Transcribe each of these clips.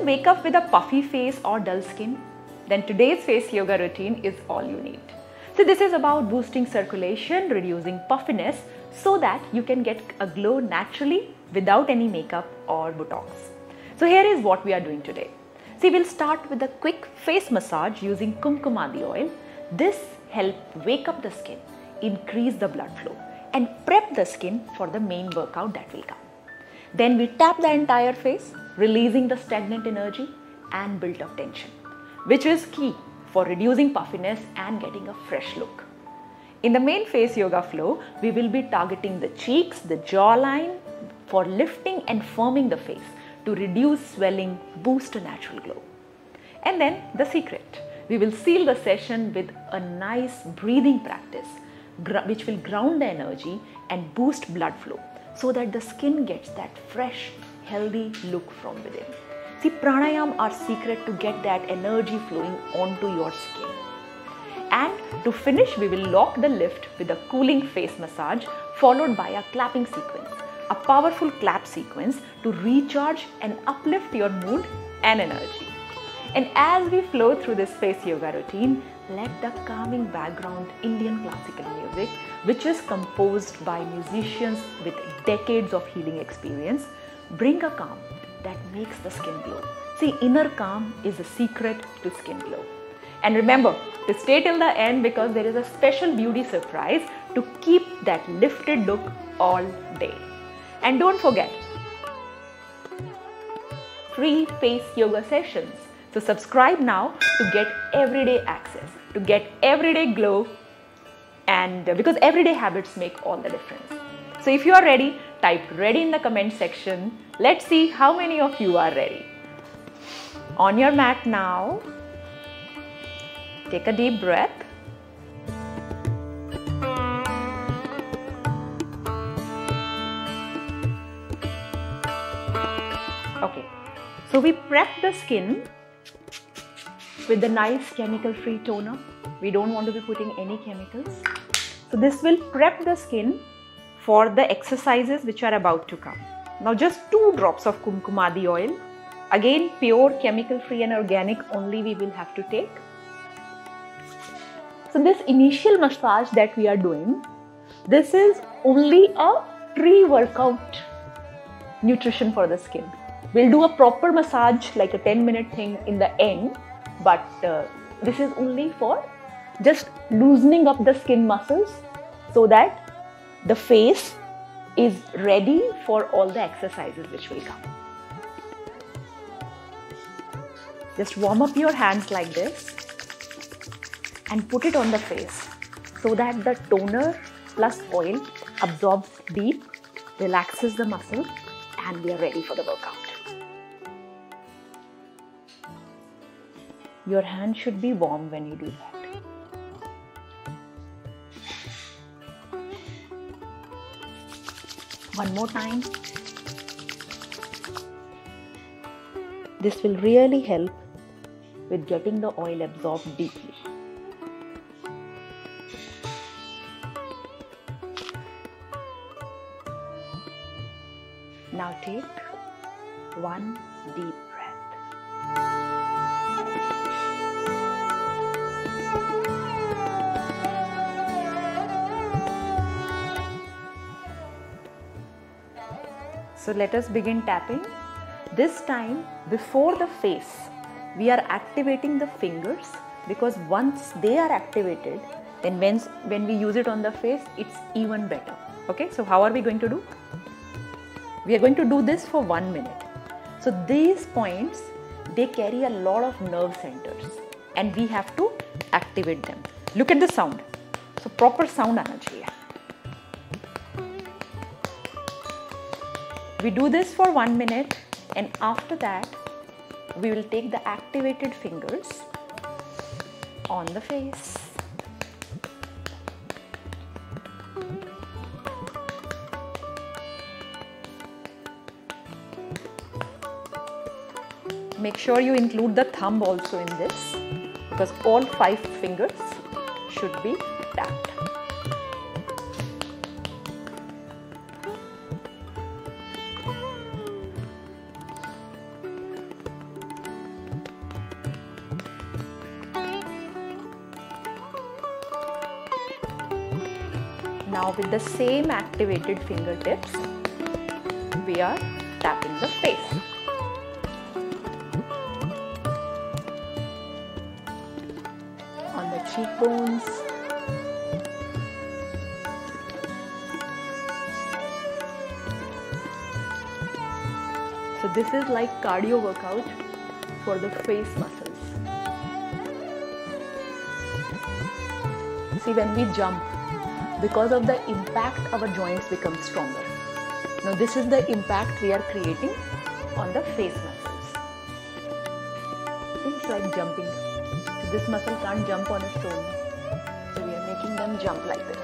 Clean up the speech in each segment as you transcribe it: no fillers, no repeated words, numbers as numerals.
wake up with a puffy face or dull skin? Then today's face yoga routine is all you need. So this is about boosting circulation, reducing puffiness so that you can get a glow naturally without any makeup or Botox. So here is what we are doing today. See, we'll start with a quick face massage using Kumkumadi oil. This helps wake up the skin, increase the blood flow and prep the skin for the main workout that will come. Then we tap the entire face, releasing the stagnant energy and built up tension, which is key for reducing puffiness and getting a fresh look. In the main face yoga flow, we will be targeting the cheeks, the jawline for lifting and firming the face to reduce swelling, boost a natural glow. And then the secret, we will seal the session with a nice breathing practice which will ground the energy and boost blood flow so that the skin gets that fresh, healthy look from within. See, pranayam are secret to get that energy flowing onto your skin. And to finish, we will lock the lift with a cooling face massage followed by a clapping sequence, a powerful clap sequence to recharge and uplift your mood and energy. And as we flow through this face yoga routine, let the calming background Indian classical music, which is composed by musicians with decades of healing experience, bring a calm that makes the skin glow. See, inner calm is the secret to skin glow. And remember to stay till the end because there is a special beauty surprise to keep that lifted look all day. And don't forget, free face yoga sessions. So subscribe now to get everyday access, to get everyday glow, and because everyday habits make all the difference. So if you are ready, type ready in the comment section. Let's see how many of you are ready. On your mat now, take a deep breath. Okay, so we prep the skin with the nice chemical-free toner. We don't want to be putting any chemicals. So this will prep the skin for the exercises which are about to come. Now just 2 drops of Kumkumadi oil. Again, pure, chemical-free and organic only we will have to take. So this initial massage that we are doing, this is only a pre-workout nutrition for the skin. We'll do a proper massage like a 10-minute thing in the end, but this is only for just loosening up the skin muscles so that the face is ready for all the exercises which will come. Just warm up your hands like this and put it on the face so that the toner plus oil absorbs deep, relaxes the muscle, and we are ready for the workout. Your hand should be warm when you do that. One more time. This will really help with getting the oil absorbed deeply. Now take one deep breath. So let us begin tapping. This time, before the face, we are activating the fingers because once they are activated, then when we use it on the face, it's even better. Okay, so how are we going to do? We are going to do this for 1 minute. So these points, they carry a lot of nerve centers and we have to activate them. Look at the sound. So proper sound aana chahiye. We do this for 1 minute and after that, we will take the activated fingers on the face. Make sure you include the thumb also in this because all 5 fingers should be tapped. Now with the same activated fingertips, we are tapping the face. On the cheekbones. So this is like cardio workout for the face muscles. See, when we jump, because of the impact, our joints become stronger. Now this is the impact we are creating on the face muscles. See, it's like jumping. So this muscle can't jump on its own. So we are making them jump like this.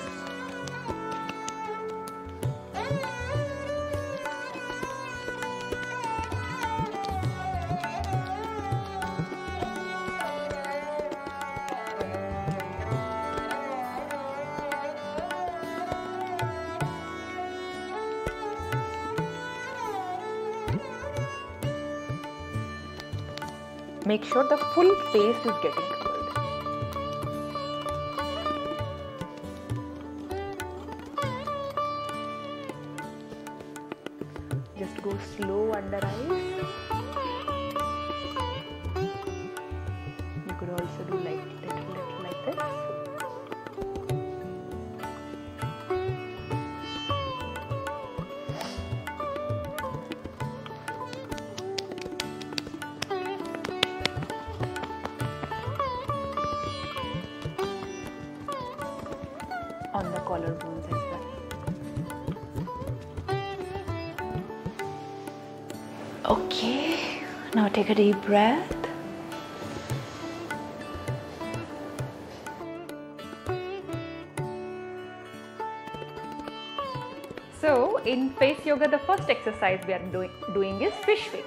Make sure the full face is getting covered. Just go slow under eyes. You could also do like little like this. On the collarbones as well. Okay, now take a deep breath. So in face yoga, the first exercise we are doing is fish face.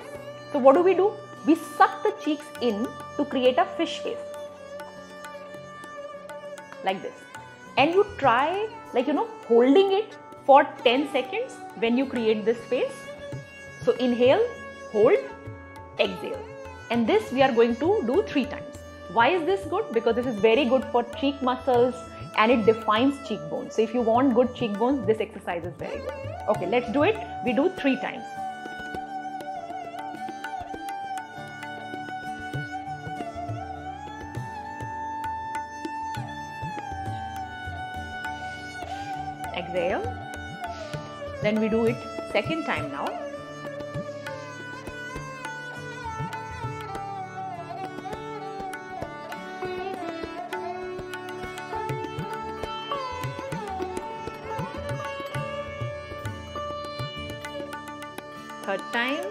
So what do? We suck the cheeks in to create a fish face. Like this. And you try, like, holding it for 10 seconds when you create this face. So inhale, hold, exhale. And this we are going to do 3 times. Why is this good? Because this is very good for cheek muscles and it defines cheekbones. So if you want good cheekbones, this exercise is very good. Okay, let's do it. We do 3 times. Exhale. Then we do it second time now. Third time.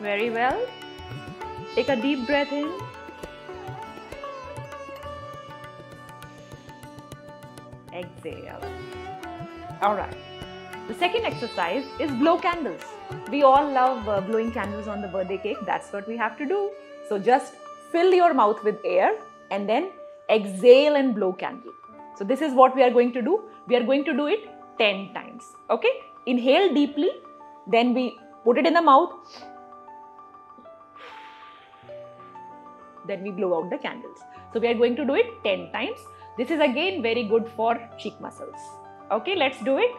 Very well. Take a deep breath in. Exhale. Alright. The second exercise is blow candles. We all love blowing candles on the birthday cake. That's what we have to do. So just fill your mouth with air and then exhale and blow candle. So this is what we are going to do. We are going to do it 10 times. Okay? Inhale deeply. Then we put it in the mouth. Then we blow out the candles. So we are going to do it 10 times. This is again very good for cheek muscles. Okay, let's do it.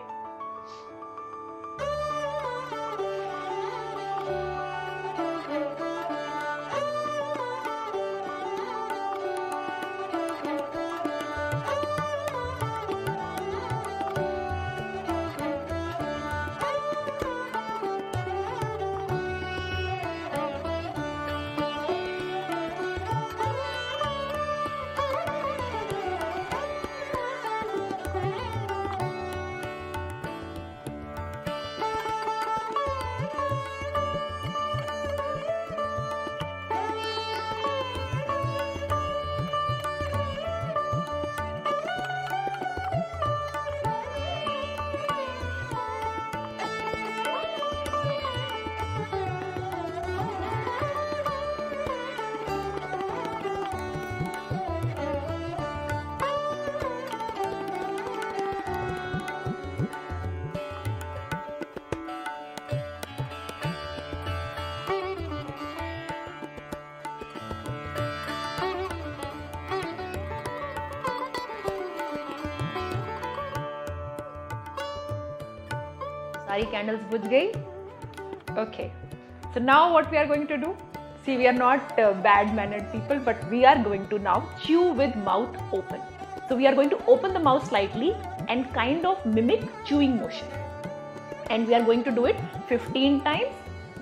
सारी candles बुझ गई? Okay. So now what we are going to do? See, we are not bad-mannered people, but we are going to now chew with mouth open. So we are going to open the mouth slightly and kind of mimic chewing motion. And we are going to do it 15 times,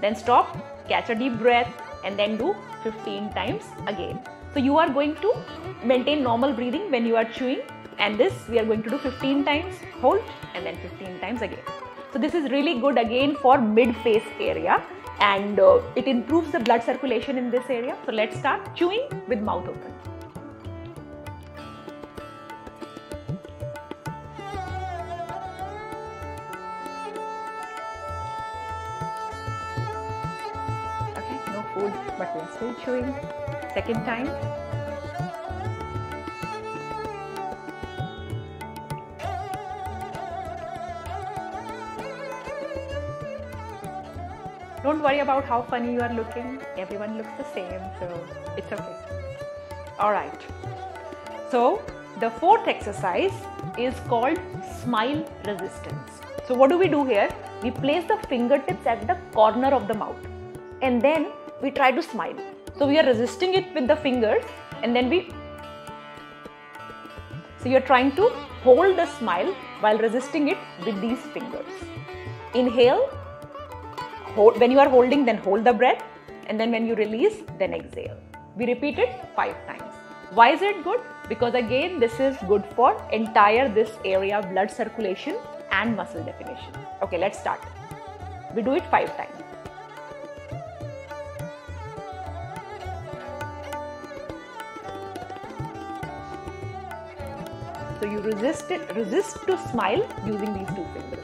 then stop, catch a deep breath, and then do 15 times again. So you are going to maintain normal breathing when you are chewing, and this we are going to do 15 times, hold, and then 15 times again. So this is really good again for mid-face area, and it improves the blood circulation in this area. So let's start chewing with mouth open. Okay, no food, but we're still chewing. Second time. Don't worry about how funny you are looking. Everyone looks the same, so it's okay. Alright. So the fourth exercise is called smile resistance. So what do we do here? We place the fingertips at the corner of the mouth and then we try to smile. So we are resisting it with the fingers and then so you are trying to hold the smile while resisting it with these fingers. Inhale. When you are holding, then hold the breath, and then when you release, then exhale. We repeat it 5 times. Why is it good? Because again, this is good for entire this area, blood circulation and muscle definition. Okay, let's start. We do it 5 times. So you resist to smile using these 2 fingers.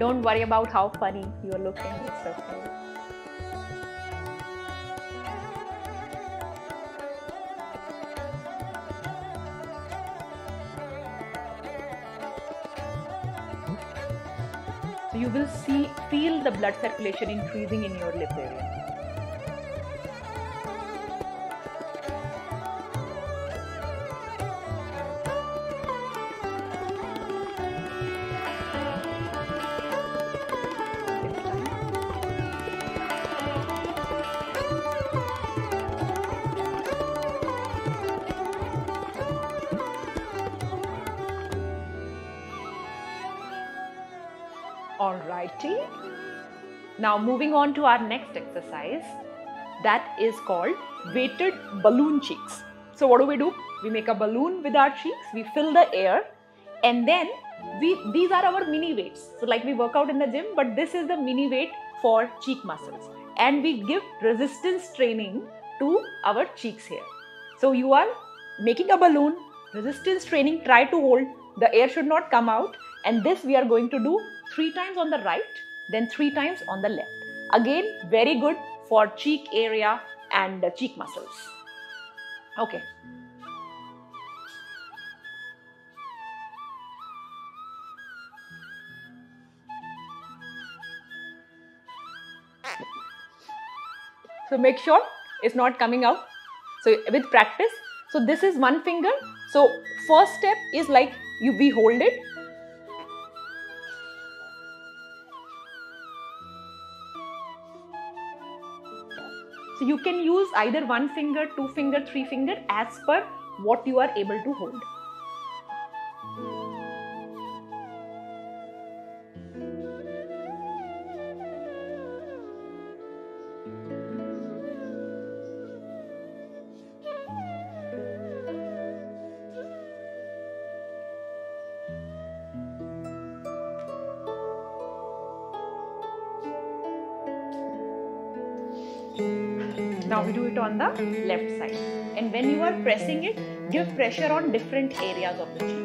Don't worry about how funny you are looking, it's okay. So you will feel the blood circulation increasing in your lip area. Alrighty. Now moving on to our next exercise, that is called weighted balloon cheeks. So what do? We make a balloon with our cheeks, we fill the air, and then these are our mini weights. So like we work out in the gym, but this is the mini weight for cheek muscles, and we give resistance training to our cheeks here. So you are making a balloon, resistance training, try to hold, the air should not come out, and this we are going to do 3 times on the right, then 3 times on the left. Again, very good for cheek area and cheek muscles. Okay. So make sure it's not coming out. So with practice, so this is 1 finger. So first step is like we hold it. So you can use either 1 finger, 2 finger, 3 finger as per what you are able to hold. Now we do it on the left side, and when you are pressing it, give pressure on different areas of the cheek.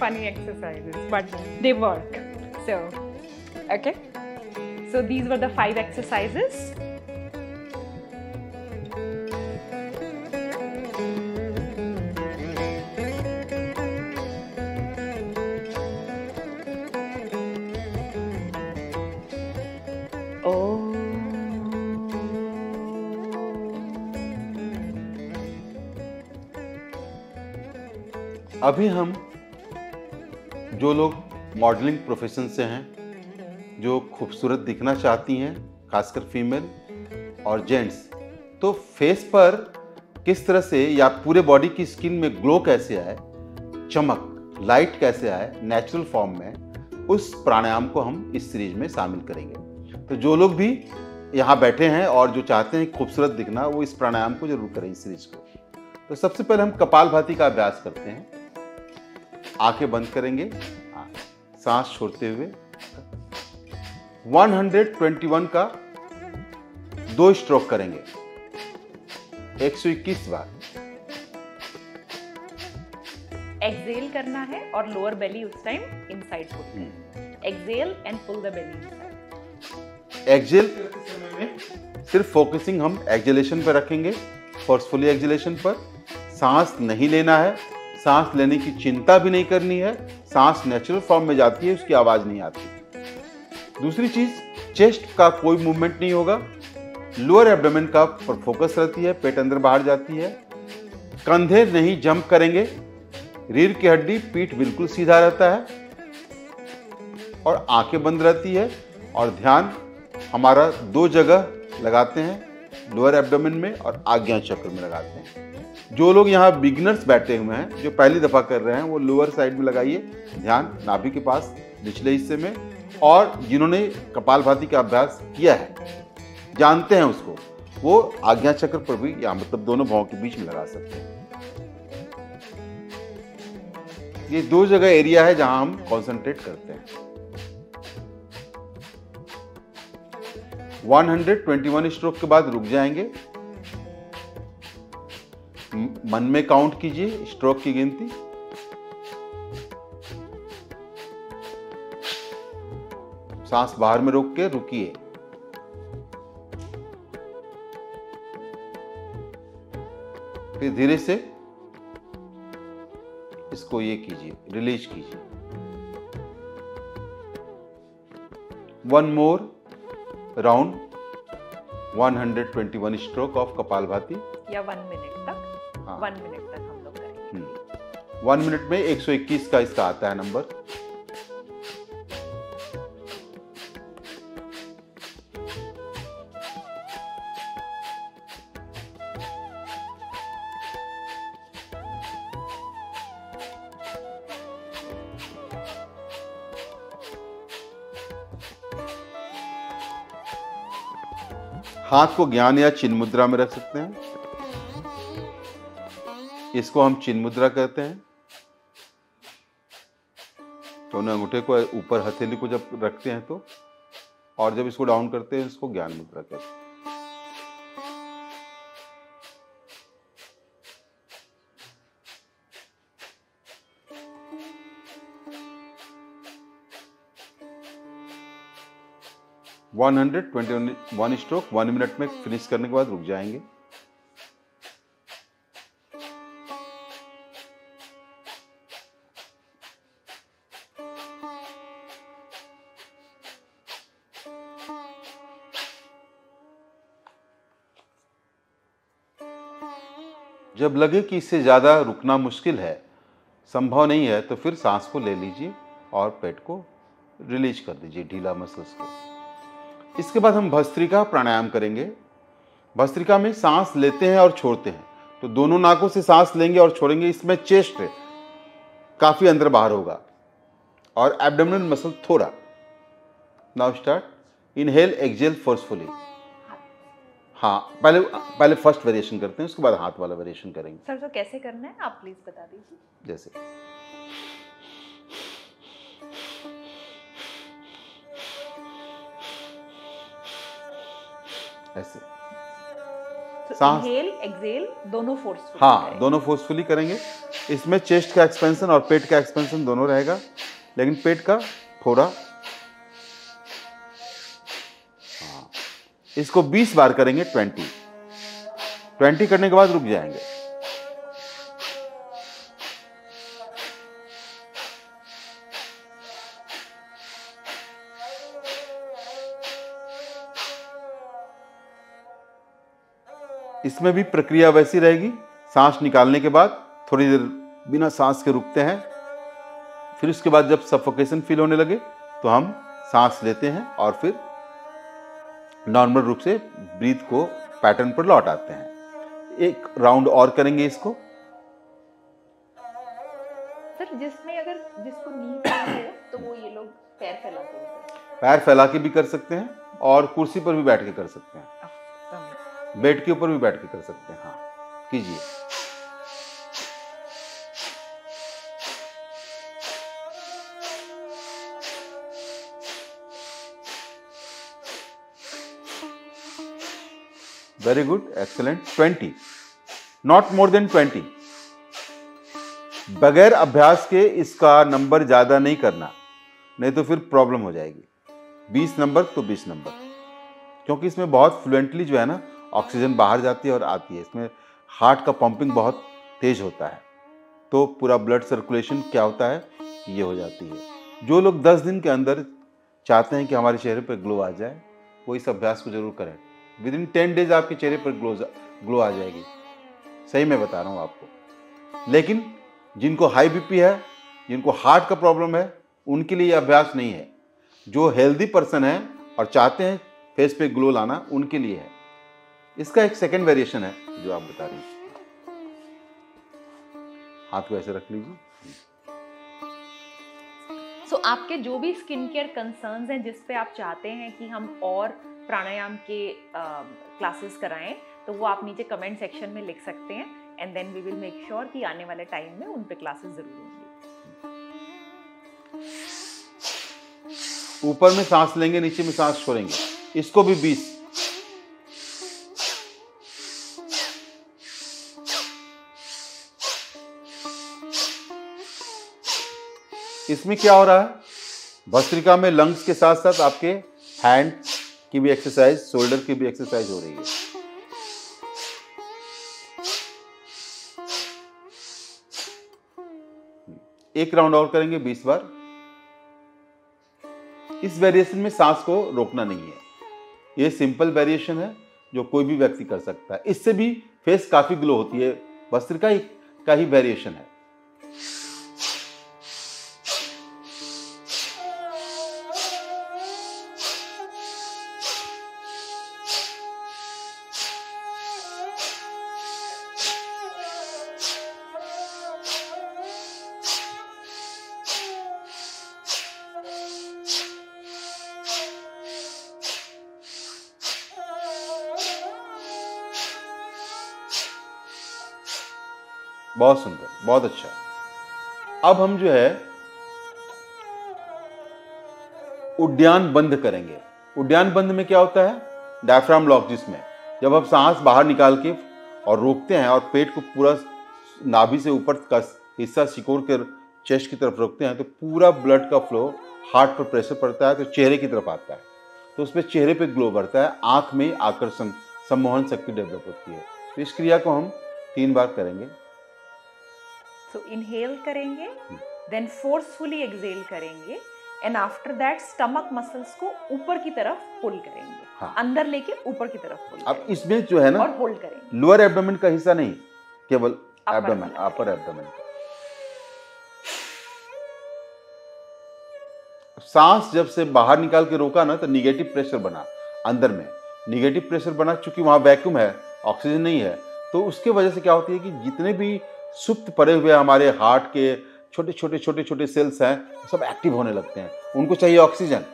funny exercises, but they work. So, okay. So these were the 5 exercises. Oh. अभी हम जो लोग modelling profession से हैं, जो खूबसूरत दिखना चाहती हैं, खासकर फीमेल और जेंट्स, तो फेस पर किस तरह से या पूरे बॉडी की स्किन में ग्लो कैसे आए, चमक, लाइट कैसे आए नेचुरल फॉर्म में, उस प्राणायाम को हम इस सीरीज में शामिल करेंगे। तो जो लोग भी यहाँ बैठे हैं और जो चाहते हैं खूबसूरत दिखना, वो इस प्राणायाम को जरूर करें, इस सीरीज को। तो सबसे पहले हम कपालभाति का अभ्यास करते हैं। आंखें बंद करेंगे, सांस छोड़ते हुए 121 का 2 स्ट्रोक करेंगे, 121 बार। एक्सेल करना है और लोअर बेली उस टाइम इनसाइड पुट करना। Exhale and pull the belly inside. Exhale करते समय में सिर्फ फोकसिंग हम एक्सेलेशन पर रखेंगे, फोर्सफुली एक्सेलेशन पर। सांस नहीं लेना है, सांस लेने की चिंता भी नहीं करनी है। सांस नेचुरल फॉर्म में जाती है, उसकी आवाज नहीं आती। दूसरी चीज, चेस्ट का कोई मूवमेंट नहीं होगा, लोअर एब्डोमेन का फोकस रहती है, पेट अंदर बाहर जाती है। कंधे नहीं जंप करेंगे, रीढ़ की हड्डी, पीठ बिल्कुल सीधा रहता है और आंखें बंद रहती है। और ध्यान हमारा 2 जगह लगाते हैं, लोअर एब्डोमेन में और आज्ञा चक्र में लगाते हैं। जो लोग यहाँ बिगिनर्स बैठे हुए हैं, जो पहली दफा कर रहे हैं, वो लोअर साइड में लगाइए ध्यान, नाभि के पास निचले हिस्से में। और जिन्होंने कपालभाति का अभ्यास किया है, जानते हैं उसको, वो आज्ञा चक्र पर भी, या मतलब दोनों भौं के बीच में लगा सकते हैं। ये 2 जगह एरिया है जहां हम कंसंट्रेट करते हैं। 121 स्ट्रोक के बाद रुक जाएंगे। मन में काउंट कीजिए स्ट्रोक की गिनती। सांस बाहर में रोक के रुकिए। फिर धीरे से इसको ये कीजिए, रिलीज कीजिए। 1 more round 121 stroke of kapalbhati, या 1 मिनट तक। हाँ। 1 मिनट तक हम लोग करेंगे। 1 मिनट में 121 का इसका आता है नंबर। हाथ को ज्ञान या चिन्ह मुद्रा में रख सकते हैं। इसको हम चिन्ह मुद्रा कहते हैं। दोनों अंगूठे को ऊपर हथेली को जब रखते हैं तो, और जब इसको डाउन करते हैं इसको ज्ञान मुद्रा कहते हैं। वन 121 स्ट्रोक 1 मिनट में फिनिश करने के बाद रुक जाएंगे। जब लगे कि इससे ज़्यादा रुकना मुश्किल है, संभव नहीं है, तो फिर सांस को ले लीजिए और पेट को रिलीज कर दीजिए, ढीला मसल्स को। इसके बाद हम भस्त्रिका प्राणायाम करेंगे। भस्त्रिका में सांस लेते हैं और छोड़ते हैं, तो दोनों नाकों से सांस लेंगे और छोड़ेंगे। इसमें चेस्ट काफ़ी अंदर बाहर होगा और एब्डोमिनल मसल थोड़ा। Now start. Inhale, exhale forcefully. हाँ, पहले फर्स्ट वेरिएशन करते हैं, उसके बाद हाथ वाला वेरिएशन करेंगे। सर, तो कैसे करना है आप प्लीज बता दीजिए। जैसे ऐसे तो सांस, इनहेल एक्सहेल दोनों फोर्सफुली। हाँ, दोनों फोर्सफुली करेंगे। इसमें चेस्ट का एक्सपेंशन और पेट का एक्सपेंशन दोनों रहेगा, लेकिन पेट का थोड़ा। हाँ, इसको 20 बार करेंगे। 20 करने के बाद रुक जाएंगे। इसमें भी प्रक्रिया वैसी रहेगी। सांस निकालने के बाद थोड़ी देर बिना सांस के रुकते हैं, फिर उसके बाद जब सफोकेशन फील होने लगे तो हम सांस लेते हैं और फिर नॉर्मल रूप से ब्रीथ को पैटर्न पर लौट आते हैं। एक राउंड और करेंगे इसको। सर, जिसमें अगर जिसको नींद नहीं हो तो वो ये लोग पैर फैला के भी कर सकते हैं और कुर्सी पर भी बैठ के कर सकते हैं, बेड के ऊपर भी बैठ के कर सकते हैं। हाँ, कीजिए। Very good, excellent. 20, not more than 20। बगैर अभ्यास के इसका नंबर ज्यादा नहीं करना, नहीं तो फिर प्रॉब्लम हो जाएगी। 20 नंबर तो 20 नंबर, क्योंकि इसमें बहुत फ्लुएंटली जो है ना ऑक्सीजन बाहर जाती है और आती है। इसमें हार्ट का पंपिंग बहुत तेज होता है, तो पूरा ब्लड सर्कुलेशन क्या होता है, ये हो जाती है। जो लोग 10 दिन के अंदर चाहते हैं कि हमारे चेहरे पर ग्लो आ जाए, वो इस अभ्यास को जरूर करें। विदिन 10 डेज आपके चेहरे पर ग्लो आ जाएगी, सही मैं बता रहा हूँ आपको। लेकिन जिनको हाई बीपी है, जिनको हार्ट का प्रॉब्लम है, उनके लिए ये अभ्यास नहीं है। जो हेल्दी पर्सन है और चाहते हैं फेस पे ग्लो लाना, उनके लिए है। इसका एक सेकेंड वेरिएशन है जो आप बता रही हैं। हाथ को ऐसे रख लीजिए। सो आपके जो भी स्किन केयर कंसर्न्स हैं, जिस पे आप चाहते हैं कि हम और प्राणायाम के क्लासेस कराएं, तो वो आप नीचे कमेंट सेक्शन में लिख सकते हैं, and then we will make sure कि आने वाले टाइम में उन पे क्लासेस जरूर होंगी। ऊपर में सांस लेंगे, नीचे में सांस छोड़ेंगे। इसको भी 20। इसमें क्या हो रहा है, भस्त्रिका में लंग्स के साथ साथ आपके हैंड की भी एक्सरसाइज, शोल्डर की भी एक्सरसाइज हो रही है। एक राउंड और करेंगे 20 बार। इस वेरिएशन में सांस को रोकना नहीं है। ये सिंपल वेरिएशन है जो कोई भी व्यक्ति कर सकता है। इससे भी फेस काफी ग्लो होती है। भस्त्रिका का ही वेरिएशन है। बहुत सुंदर, बहुत अच्छा। अब हम जो है उद्यान बंद करेंगे। उद्यान बंद में क्या होता है, डायफ्राम लॉक, जिसमें जब हम सांस बाहर निकाल के और रोकते हैं और पेट को पूरा नाभि से ऊपर का हिस्सा सिकोड़ कर चेस्ट की तरफ रोकते हैं, तो पूरा ब्लड का फ्लो हार्ट पर प्रेशर पड़ता है तो चेहरे की तरफ आता है, तो उसमें चेहरे पे ग्लो बढ़ता है, आंख में आकर्षण, सम्मोहन शक्ति डेवलप होती है। तो इस क्रिया को हम 3 बार करेंगे। सो इनहेल करेंगे, देन फोर्सफुली एक्सहेल करेंगे, and after that stomach muscles को ऊपर की तरफ पुल करेंगे। हाँ। अंदर लेके ऊपर की तरफ पुल अब इसमें जो है ना, और होल्ड करेंगे। लोअर एब्डोमेन का हिस्सा नहीं, केवल एब्डोमेन, अपर एब्डोमेन। सांस जब से बाहर निकाल के रोका ना, तो निगेटिव प्रेशर बना अंदर में। निगेटिव प्रेशर बना चूंकि वहां वैक्यूम है, ऑक्सीजन नहीं है, तो उसके वजह से क्या होती है कि जितने भी सुप्त पड़े हुए हमारे हार्ट के छोटे छोटे सेल्स हैं, सब एक्टिव होने लगते हैं। उनको चाहिए ऑक्सीजन।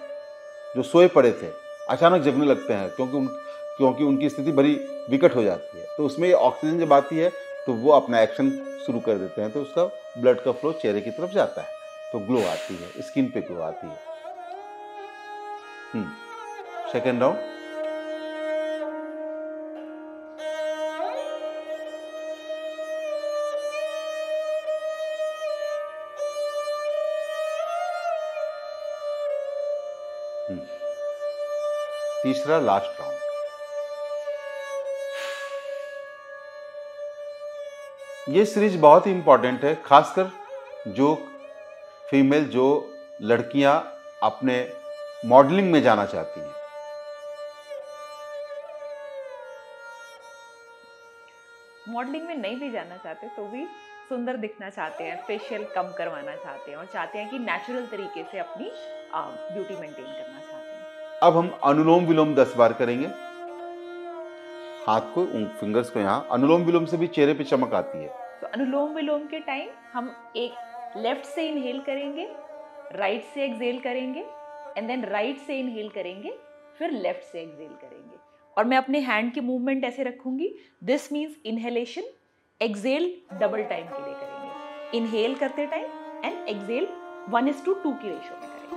जो सोए पड़े थे अचानक जगने लगते हैं, क्योंकि उनकी स्थिति बड़ी विकट हो जाती है। तो उसमें ऑक्सीजन जब आती है तो वो अपना एक्शन शुरू कर देते हैं, तो उसका ब्लड का फ्लो चेहरे की तरफ जाता है, तो ग्लो आती है, स्किन पे ग्लो आती है। Second round. तीसरा लास्ट राउंड। ये सीरीज बहुत ही इंपॉर्टेंट है, खासकर जो फीमेल, जो लड़कियां अपने मॉडलिंग में जाना चाहती हैं। मॉडलिंग में नहीं भी जाना चाहते तो भी सुंदर दिखना चाहते हैं, फेशियल कम करवाना चाहते हैं और चाहते हैं कि नेचुरल तरीके से अपनी ब्यूटी मेंटेन करना चाहते हैं। अब हम अनुलोम विलोम 10 बार करेंगे। हाथ को, फिंगर्स को यहाँ, अनुलोम विलोम से भी चेहरे पे चमक आती है। तो अनुलोम विलोम के टाइम हम एक लेफ्ट से इनहेल करेंगे, राइट से एक्सहेल करेंगे एंड देन राइट से इनहेल करेंगे, फिर लेफ्ट से एक्सहेल करेंगे। और मैं अपने हैंड की मूवमेंट ऐसे रखूंगी। This means inhalation, exhale double time के लिए करेंगे। इनहेल करते टाइम एंड एक्सहेल 1:2 की रेशो में करेंगे।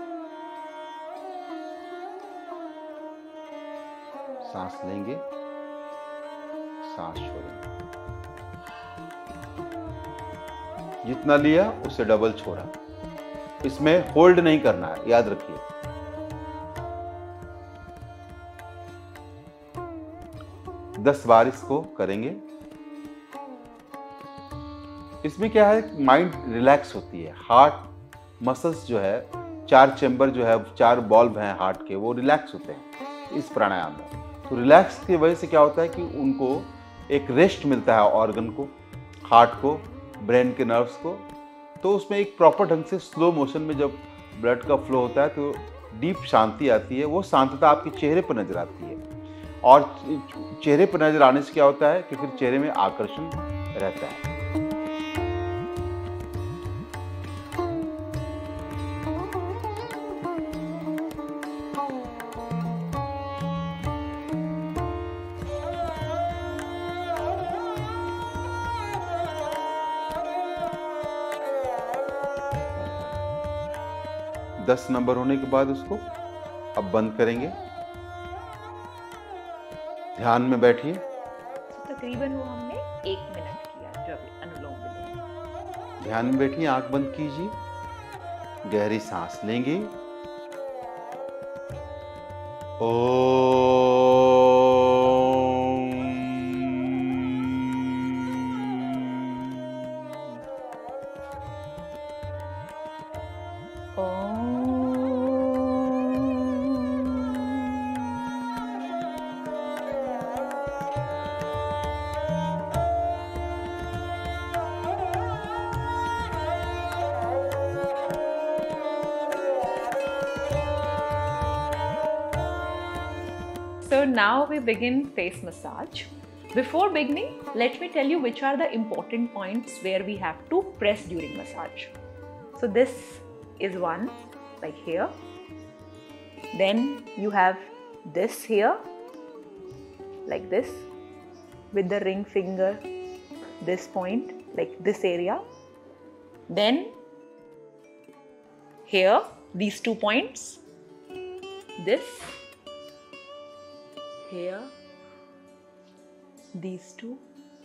सांस लेंगे, सांस छोड़ेंगे, जितना लिया उससे डबल छोड़ा। इसमें होल्ड नहीं करना है, याद रखिए। दस बार इसको करेंगे। इसमें क्या है, माइंड रिलैक्स होती है, हार्ट मसल्स जो है, 4 चैम्बर जो है, 4 बॉल्व हैं हार्ट के, वो रिलैक्स होते हैं इस प्राणायाम में। तो रिलैक्स की वजह से क्या होता है कि उनको एक रेस्ट मिलता है, ऑर्गन को, हार्ट को, ब्रेन के नर्व्स को। तो उसमें एक प्रॉपर ढंग से स्लो मोशन में जब ब्लड का फ्लो होता है तो डीप शांति आती है। वो शांतता आपके चेहरे पर नजर आती है और चेहरे पर नजर आने से क्या होता है कि फिर चेहरे में आकर्षण रहता है। दस नंबर होने के बाद उसको अब बंद करेंगे। ध्यान में बैठिए। तकरीबन वो हमने 1 मिनट किया जो अभी अनुलोम विलोम। ध्यान में बैठिए, आंख बंद कीजिए, गहरी सांस लेंगे। So now we begin face massage. Before beginning, let me tell you which are the important points where we have to press during massage. So this is one, like here. Then you have this here, like this, with the ring finger, this point, like this area. Then here, these 2 points, this, here, these 2,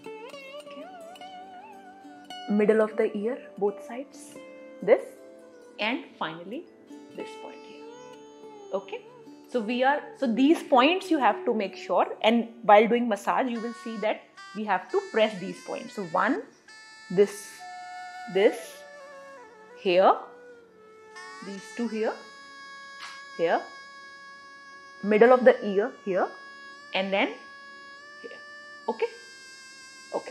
okay. Middle of the ear, both sides, this, and finally this point here, okay. So these points you have to make sure, and while doing massage you will see that we have to press these points. So one, this, here, these 2 here, middle of the ear here, and then here, okay.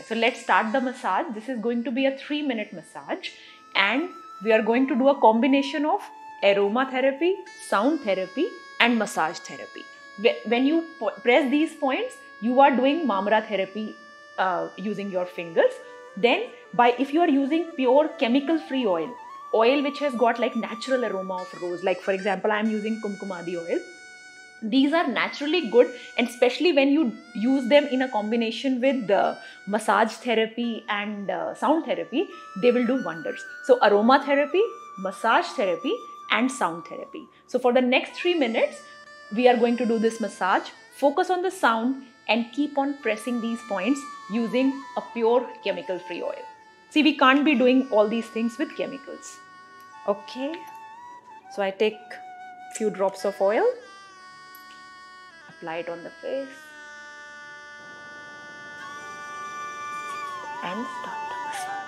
So let's start the massage. This is going to be a 3-minute massage, and we are going to do a combination of aromatherapy, sound therapy, and massage therapy. When you press these points, you are doing mamra therapy using your fingers. Then if you are using pure chemical free oil which has got like natural aroma of rose, like for example I am using kumkumadi oil. These are naturally good, and especially when you use them in a combination with massage therapy and sound therapy, they will do wonders. So aromatherapy, massage therapy, and sound therapy. So for the next 3 minutes, we are going to do this massage. Focus on the sound and keep on pressing these points using a pure chemical free oil. See, we can't be doing all these things with chemicals. Okay. So I take few drops of oil, apply it on the face, and start the massage.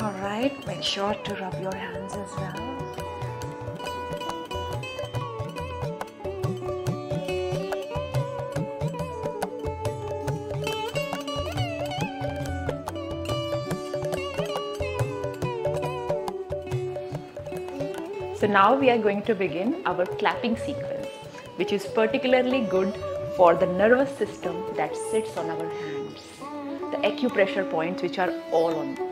Alright, make sure to rub your hands as well. So now we are going to begin our clapping sequence, which is particularly good for the nervous system that sits on our hands, the acupressure points which are all on this.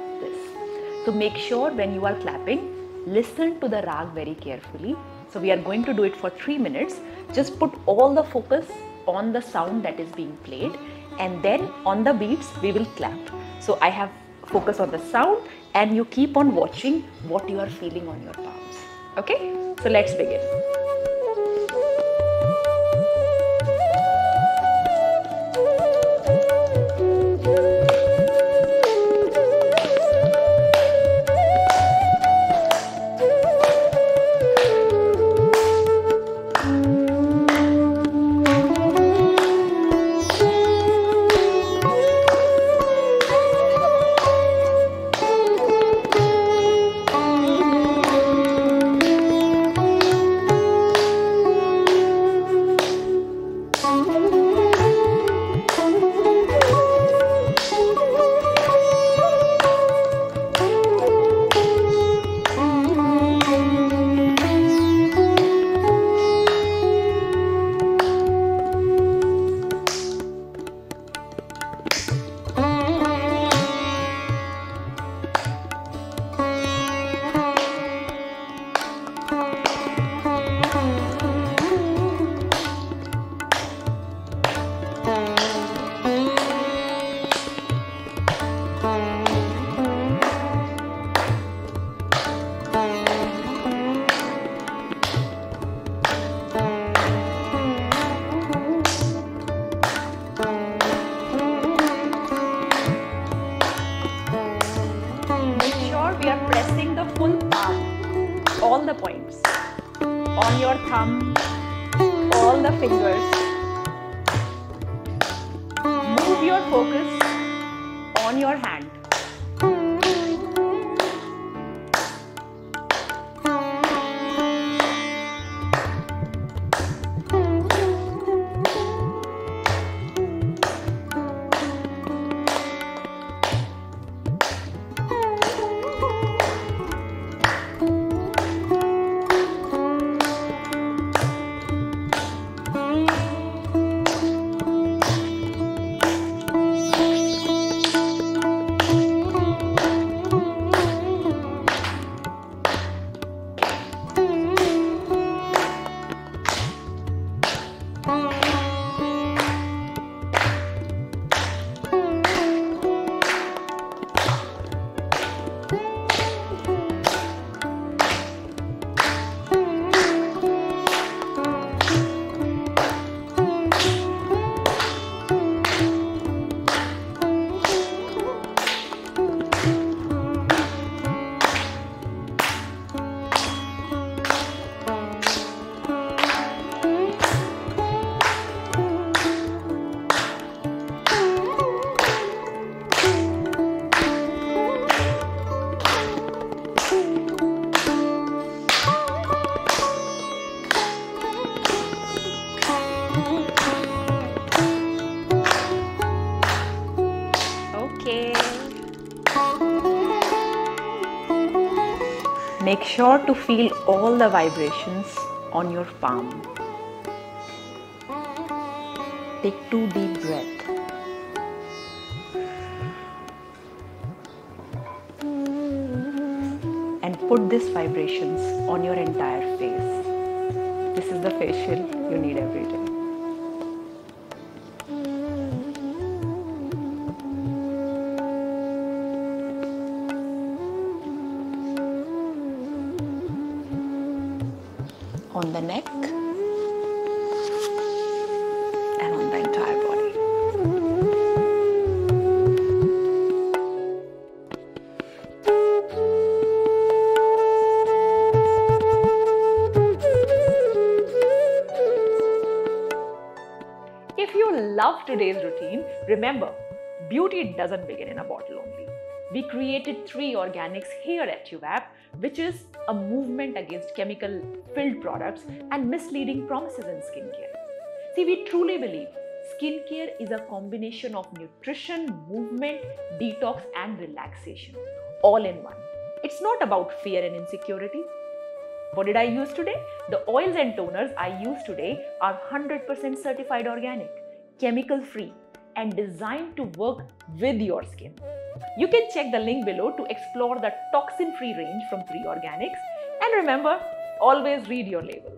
So make sure when you are clapping, listen to the rag very carefully. So we are going to do it for 3 minutes. Just put all the focus on the sound that is being played, and then on the beats we will clap. So I have focus on the sound and you keep on watching what you are feeling on your palms. Okay, so let's begin. all the points, on your thumb, all the fingers. Move your focus on your hand. Make sure to feel all the vibrations on your palm. Take 2 deep breaths. And put these vibrations on your entire face. This is the facial you need every day. On the neck and on the entire body. If you love today's routine, remember, beauty doesn't begin in a bottle only. We created 3 organics here at UVAP, which is a movement against chemical-filled products and misleading promises in skincare. See, we truly believe skincare is a combination of nutrition, movement, detox and relaxation, all in one. It's not about fear and insecurity. What did I use today? The oils and toners I use today are 100% certified organic, chemical-free and designed to work with your skin. You can check the link below to explore the toxin-free range from 3 Organics. And remember, always read your label.